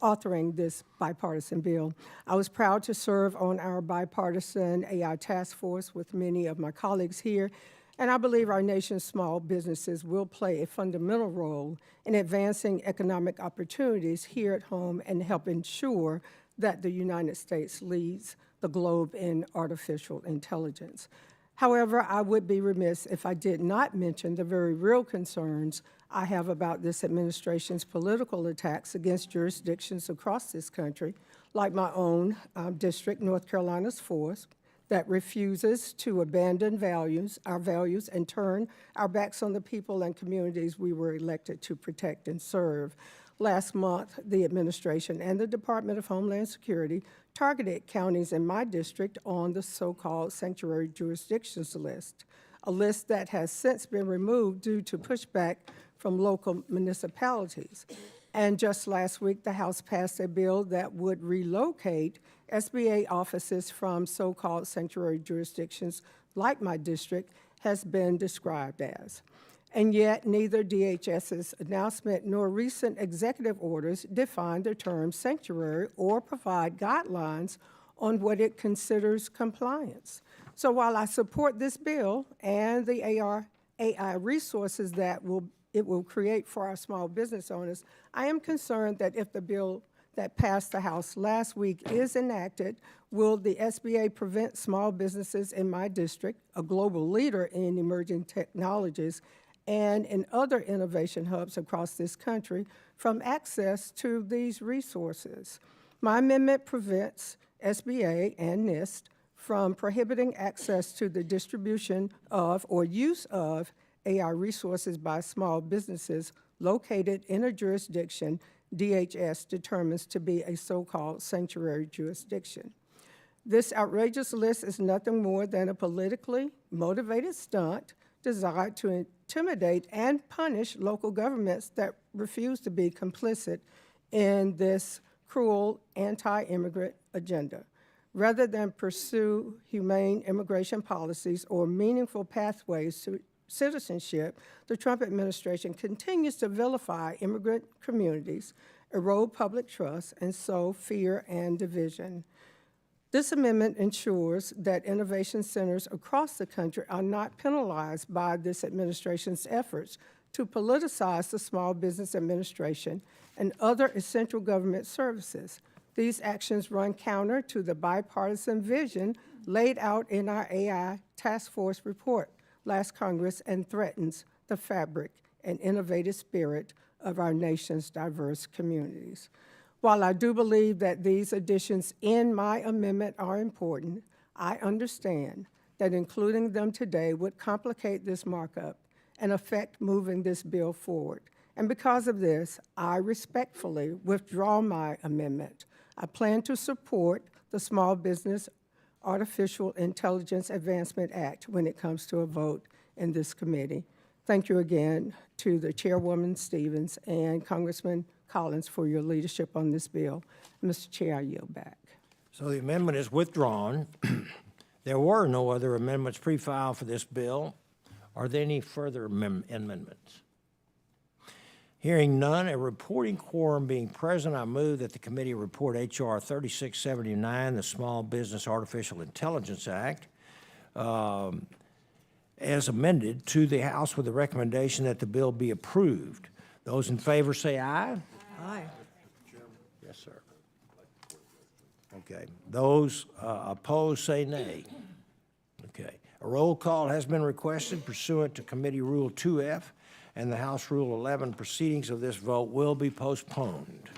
authoring this bipartisan bill. I was proud to serve on our bipartisan AI task force with many of my colleagues here, and I believe our nation's small businesses will play a fundamental role in advancing economic opportunities here at home and help ensure that the United States leads the globe in artificial intelligence. However, I would be remiss if I did not mention the very real concerns I have about this administration's political attacks against jurisdictions across this country, like my own district, North Carolina's 4th, that refuses to abandon our values, and turn our backs on the people and communities we were elected to protect and serve. Last month, the administration and the Department of Homeland Security targeted counties in my district on the so-called sanctuary jurisdictions list, a list that has since been removed due to pushback from local municipalities. And just last week, the House passed a bill that would relocate SBA offices from so-called sanctuary jurisdictions, like my district has been described as. And yet, neither DHS's announcement nor recent executive orders define the term sanctuary or provide guidelines on what it considers compliance. So while I support this bill and the AI resources that it will create for our small business owners, I am concerned that if the bill that passed the House last week is enacted, will the SBA prevent small businesses in my district, a global leader in emerging technologies, and in other innovation hubs across this country, from access to these resources? My amendment prevents SBA and NIST from prohibiting access to the distribution of or use of AI resources by small businesses located in a jurisdiction DHS determines to be a so-called sanctuary jurisdiction. This outrageous list is nothing more than a politically motivated stunt designed to intimidate and punish local governments that refuse to be complicit in this cruel anti-immigrant agenda. Rather than pursue humane immigration policies or meaningful pathways to citizenship, the Trump administration continues to vilify immigrant communities, erode public trust, and sow fear and division. This amendment ensures that innovation centers across the country are not penalized by this administration's efforts to politicize the Small Business Administration and other essential government services. These actions run counter to the bipartisan vision laid out in our AI task force report last Congress and threatens the fabric and innovative spirit of our nation's diverse communities. While I do believe that these additions in my amendment are important, I understand that including them today would complicate this markup and affect moving this bill forward. And because of this, I respectfully withdraw my amendment. I plan to support the Small Business Artificial Intelligence Advancement Act when it comes to a vote in this committee. Thank you again to the Chairwoman Stevens and Congressman Collins for your leadership on this bill. Mr. Chair, I yield back. So the amendment is withdrawn. There were no other amendments pre-filed for this bill. Are there any further amendments? Hearing none, a reporting quorum being present, I move that the committee report H.R. 3679, the Small Business Artificial Intelligence Act, as amended to the House with the recommendation that the bill be approved. Those in favor say aye. Aye. Yes, sir. Okay. Those opposed say nay. Okay. A roll call has been requested pursuant to Committee Rule 2F, and the House Rule 11 proceedings of this vote will be postponed.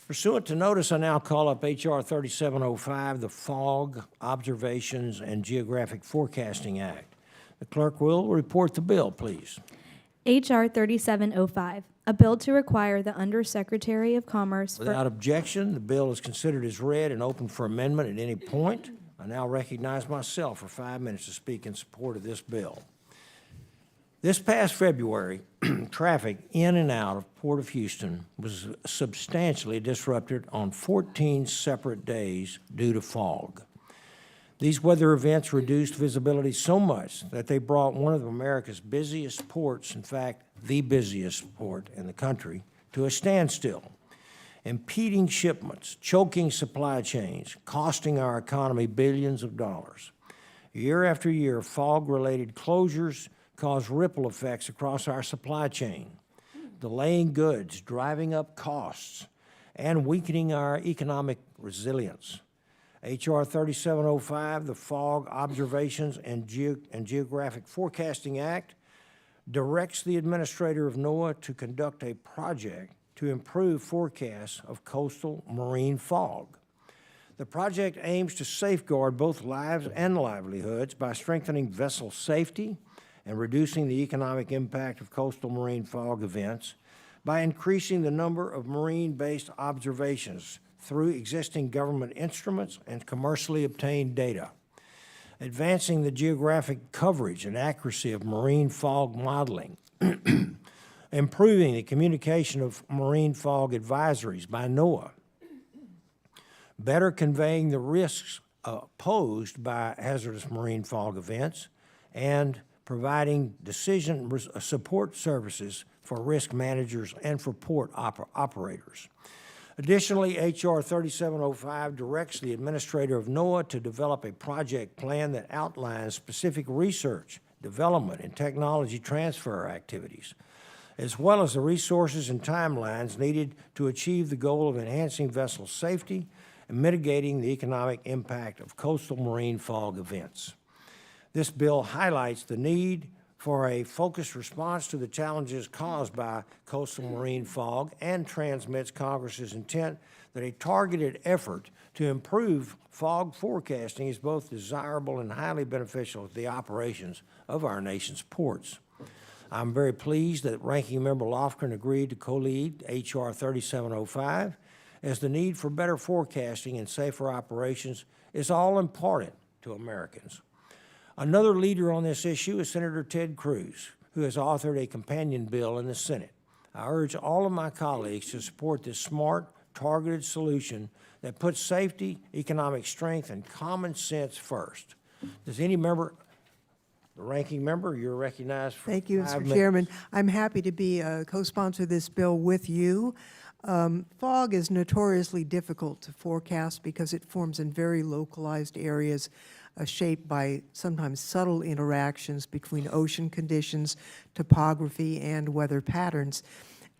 Pursuant to notice, I now call up H.R. 3705, the Fog Observations and Geographic Forecasting Act. The clerk will report the bill, please. H.R. 3705, a bill to require the Undersecretary of Commerce for... Without objection, the bill is considered as read and open for amendment at any point. I now recognize myself for 5 minutes to speak in support of this bill. This past February, traffic in and out of Port of Houston was substantially disrupted on 14 separate days due to fog. These weather events reduced visibility so much that they brought one of America's busiest ports, in fact, the busiest port in the country, to a standstill, impeding shipments, choking supply chains, costing our economy billions of dollars. Year after year, fog-related closures cause ripple effects across our supply chain, delaying goods, driving up costs, and weakening our economic resilience. H.R. 3705, the Fog Observations and Geographic Forecasting Act, directs the administrator of NOAA to conduct a project to improve forecasts of coastal marine fog. The project aims to safeguard both lives and livelihoods by strengthening vessel safety and reducing the economic impact of coastal marine fog events by increasing the number of marine-based observations through existing government instruments and commercially obtained data, advancing the geographic coverage and accuracy of marine fog modeling, improving the communication of marine fog advisories by NOAA, better conveying the risks posed by hazardous marine fog events, and providing decision support services for risk managers and for port operators. Additionally, H.R. 3705 directs the administrator of NOAA to develop a project plan that outlines specific research, development, and technology transfer activities, as well as the resources and timelines needed to achieve the goal of enhancing vessel safety and mitigating the economic impact of coastal marine fog events. This bill highlights the need for a focused response to the challenges caused by coastal marine fog and transmits Congress's intent that a targeted effort to improve fog forecasting is both desirable and highly beneficial to the operations of our nation's ports. I'm very pleased that Ranking Member Lofgren agreed to co-lead H.R. 3705, as the need for better forecasting and safer operations is all important to Americans. Another leader on this issue is Senator Ted Cruz, who has authored a companion bill in the Senate. I urge all of my colleagues to support this smart, targeted solution that puts safety, economic strength, and common sense first. Does any member The ranking member, you're recognized for Thank you, 5 Mr. minutes. Chairman. I'm happy to be a co-sponsor of this bill with you. Fog is notoriously difficult to forecast because it forms in very localized areas shaped by sometimes subtle interactions between ocean conditions, topography, and weather patterns.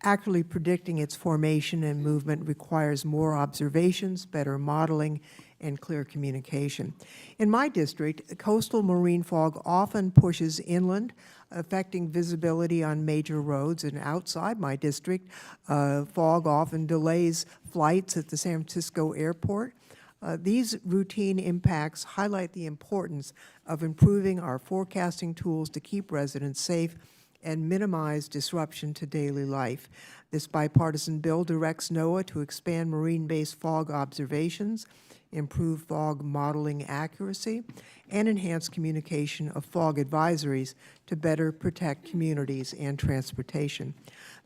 Accurately predicting its formation and movement requires more observations, better modeling, and clear communication. In my district, coastal marine fog often pushes inland, affecting visibility on major roads, and outside my district, fog often delays flights at the San Francisco airport. These routine impacts highlight the importance of improving our forecasting tools to keep residents safe and minimize disruption to daily life. This bipartisan bill directs NOAA to expand marine-based fog observations, improve fog modeling accuracy, and enhance communication of fog advisories to better protect communities and transportation.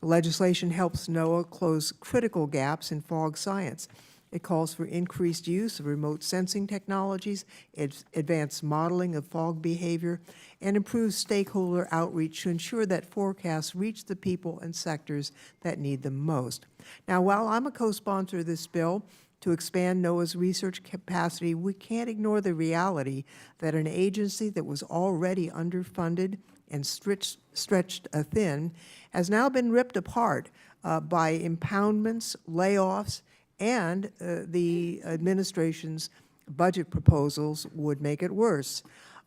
The legislation helps NOAA close critical gaps in fog science. It calls for increased use of remote sensing technologies, advanced modeling of fog behavior, and improved stakeholder outreach to ensure that forecasts reach the people and sectors that need them most. Now, while I'm a co-sponsor of this bill to expand NOAA's research capacity, we can't ignore the reality that an agency that was already underfunded and stretched thin has now been ripped apart by impoundments, layoffs, and the administration's budget proposals would make it worse.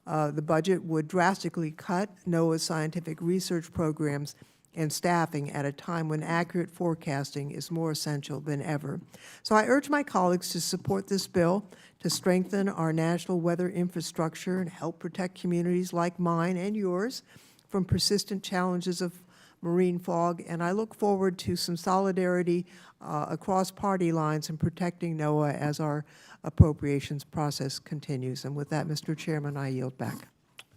The budget would drastically cut NOAA's scientific research programs and staffing at a time when accurate forecasting is more essential than ever. So I urge my colleagues to support this bill to strengthen our national weather infrastructure and help protect communities like mine and yours from persistent challenges of marine fog, and I look forward to some solidarity across party lines in protecting NOAA as our appropriations process continues. And with that, Mr. Chairman, I yield back.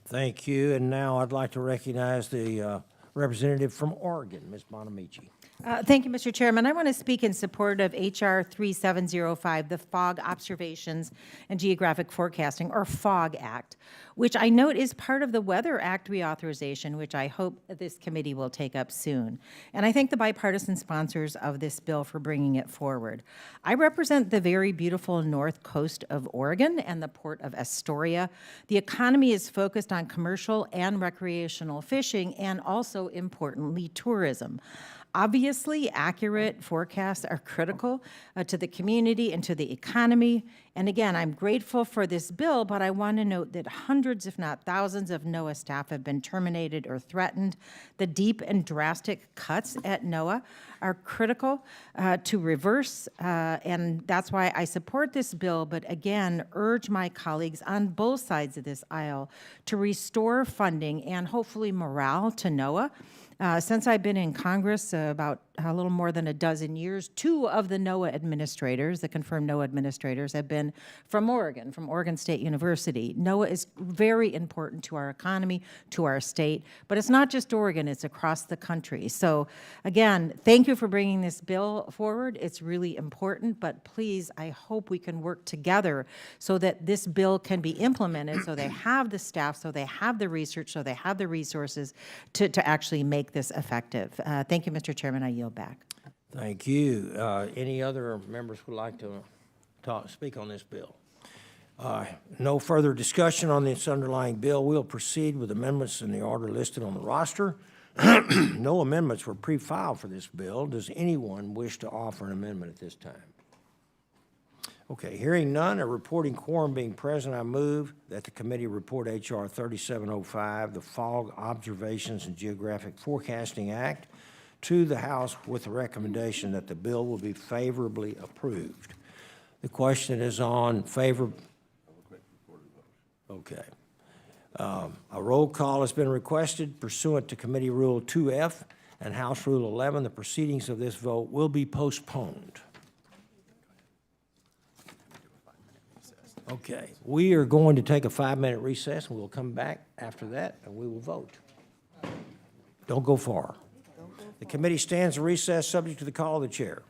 Thank you. And now I'd like to recognize the representative from Oregon, Ms. Bonamici. Thank you, Mr. Chairman. I want to speak in support of H.R. 3705, the Fog Observations and Geographic Forecasting, or FOG Act, which I note is part of the Weather Act reauthorization, which I hope this committee will take up soon. And I thank the bipartisan sponsors of this bill for bringing it forward. I represent the very beautiful north coast of Oregon and the port of Astoria. The economy is focused on commercial and recreational fishing and also, importantly, tourism. Obviously, accurate forecasts are critical to the community and to the economy. And again, I'm grateful for this bill, but I want to note that hundreds, if not thousands, of NOAA staff have been terminated or threatened. The deep and drastic cuts at NOAA are critical to reverse, and that's why I support this bill, but again, urge my colleagues on both sides of this aisle to restore funding and hopefully morale to NOAA. Since I've been in Congress about a little more than a dozen years, 2 of the NOAA administrators, the confirmed NOAA administrators, have been from Oregon State University. NOAA is very important to our economy, to our state, but it's not just Oregon, it's across the country. So again, thank you for bringing this bill forward. It's really important, but please, I hope we can work together so that this bill can be implemented, so they have the staff, so they have the research, so they have the resources to actually make this effective. Thank you, Mr. Chairman. I yield back. Thank you. Any other members would like to speak on this bill? No further discussion on this underlying bill. We'll proceed with amendments in the order listed on the roster. No amendments were pre-filed for this bill. Does anyone wish to offer an amendment at this time? Okay, hearing none, a reporting quorum being present, I move that the committee report H.R. 3705, the Fog Observations and Geographic Forecasting Act, to the House with the recommendation that the bill will be favorably approved. The question is on favor. Okay. A roll call has been requested pursuant to Committee Rule 2F and House Rule 11. The proceedings of this vote will be postponed. Okay, we are going to take a 5-minute recess, and we'll come back after that, and we will vote. Don't go far. The committee stands in recess, subject to the call of the chair.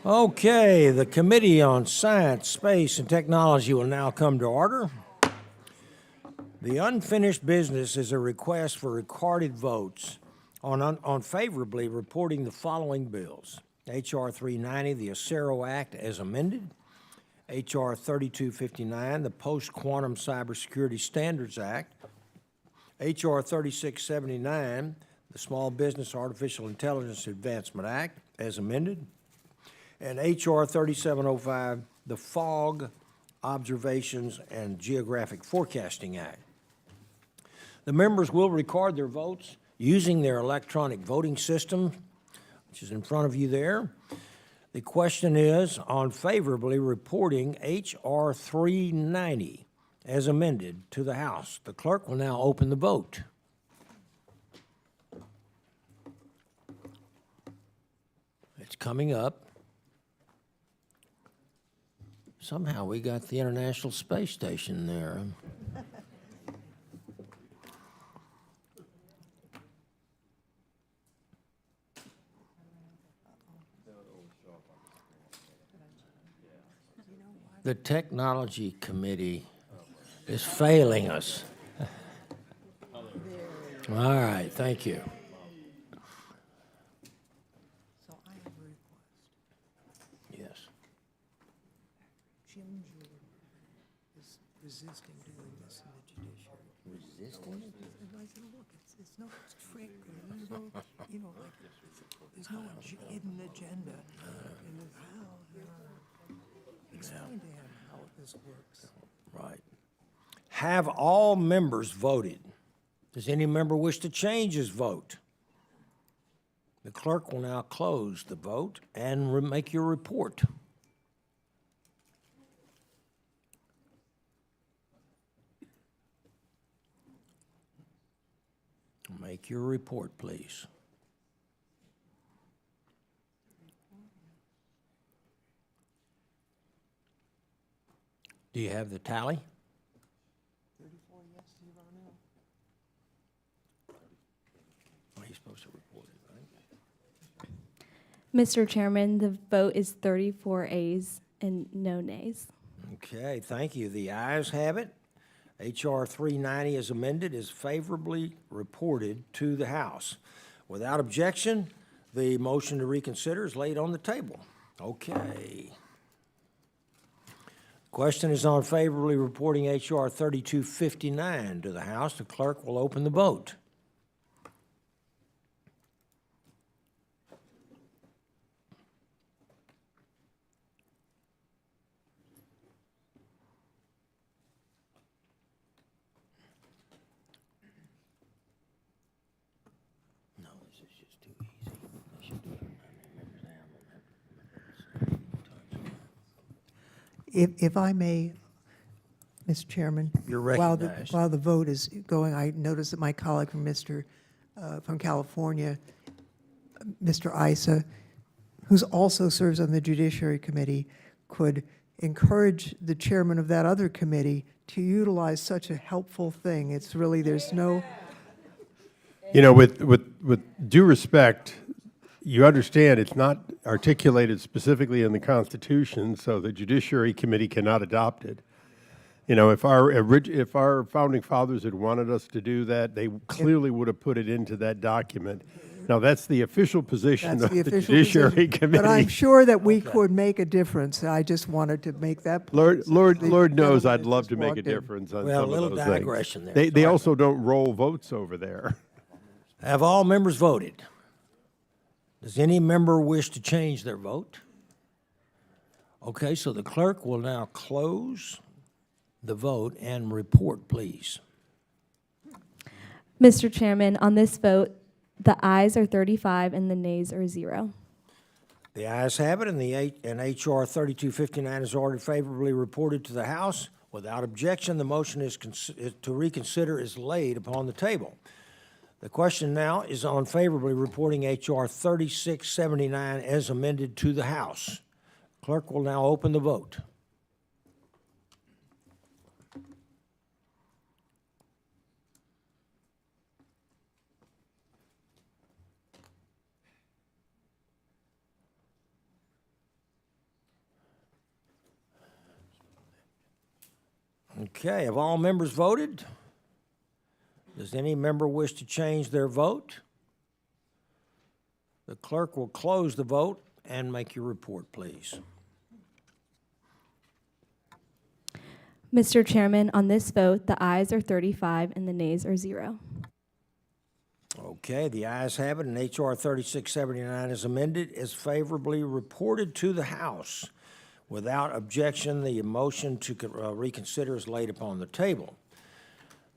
Okay, the Committee on Science, Space, and Technology will now come to order. The unfinished business is a request for recorded votes on favorably reporting the following bills: H.R. 390, the Acero Act as amended; H.R. 3259, the Post-Quantum Cybersecurity Standards Act; H.R. 3679, the Small Business Artificial Intelligence Advancement Act as amended; and H.R. 3705, the Fog Observations and Geographic Forecasting Act. The members will record their votes using their electronic voting system, which is in front of you there. The question is on favorably reporting H.R. 390 as amended to the House. The clerk will now open the vote. It's coming up. Somehow we got the International Space Station there. The Technology Committee is failing us. All right, thank you. So I have a request. Yes. Jim Jordan is resisting doing this in the judiciary. Resisting? And I said, look, it's no trick, or there's no, like, there's no hidden agenda. And it's how, explain to him how this works. Right. Have all members voted? Does any member wish to change his vote? The clerk will now close the vote and make your report. Make your report, please. Do you have the tally? 34 yes, 0 no. Well, he's supposed to report it, right? Mr. Chairman, the vote is 34 ayes and no nays. Okay, thank you. The ayes have it. H.R. 390 as amended is favorably reported to the House. Without objection, the motion to reconsider is laid on the table. Okay. Question is on favorably reporting H.R. 3259 to the House. The clerk will open the vote. No, this is just too easy. They should do it. If I may, Mr. Chairman. You're while the- recognized. While the vote is going, I noticed that my colleague from California, Mr. Issa, who's also serves on the Judiciary Committee, could encourage the chairman of that other committee to utilize such a helpful thing. It's really, there's no, With due respect, you understand it's not articulated specifically in the Constitution, so the Judiciary Committee cannot adopt it. If our founding fathers had wanted us to do that, they clearly would have put it into that document. Now, that's the official position that's of the the official Judiciary position. Committee. But I'm sure that we could make a difference. I just wanted to make that point. Lord The knows gentleman I'd that love just to make a walked in. difference on Well, a some of little those digression things. there. They Sorry. also don't roll votes over there. Have all members voted? Does any member wish to change their vote? Okay, so the clerk will now close the vote and report, please. Mr. Chairman, on this vote, the ayes are 35 and the nays are 0. The ayes have it, and H.R. 3259 is ordered favorably reported to the House. Without objection, the motion to reconsider is laid upon the table. The question now is on favorably reporting H.R. 3679 as amended to the House. Clerk will now open the vote. Okay, have all members voted? Does any member wish to change their vote? The clerk will close the vote and make your report, please. Mr. Chairman, on this vote, the ayes are 35 and the nays are 0. Okay, the ayes have it, and H.R. 3679 is amended, is favorably reported to the House. Without objection, the motion to reconsider is laid upon the table.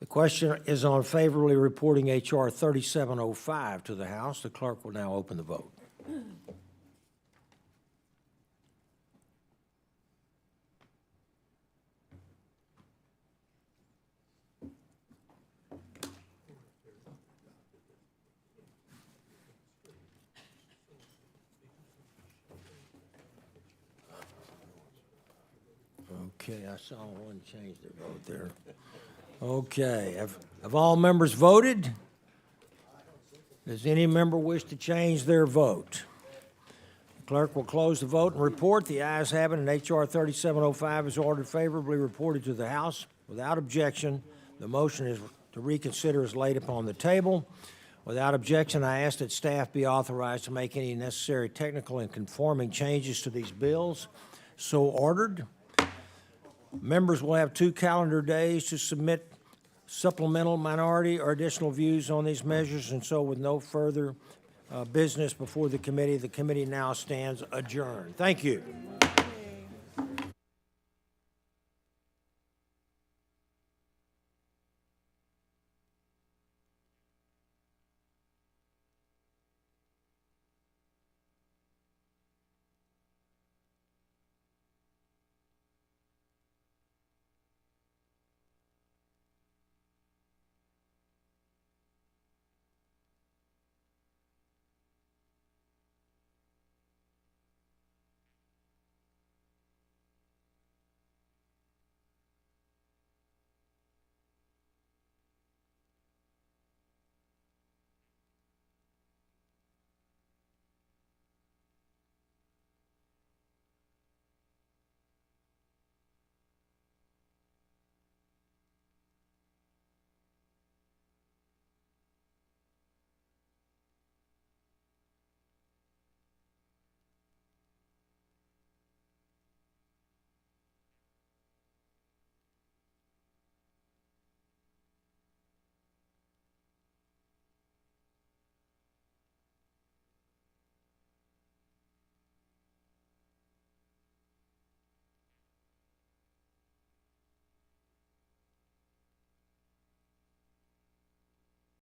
The question is on favorably reporting H.R. 3705 to the House. The clerk will now open the vote. Okay, I saw one change their vote there. Okay, have all members voted? Does any member wish to change their vote? The clerk will close the vote and report. The ayes have it, and H.R. 3705 is ordered favorably reported to the House. Without objection, the motion is to reconsider is laid upon the table. Without objection, I ask that staff be authorized to make any necessary technical and conforming changes to these bills. So ordered. Members will have 2 calendar days to submit supplemental, minority, or additional views on these measures, and so with no further business before the committee now stands adjourned. Thank you.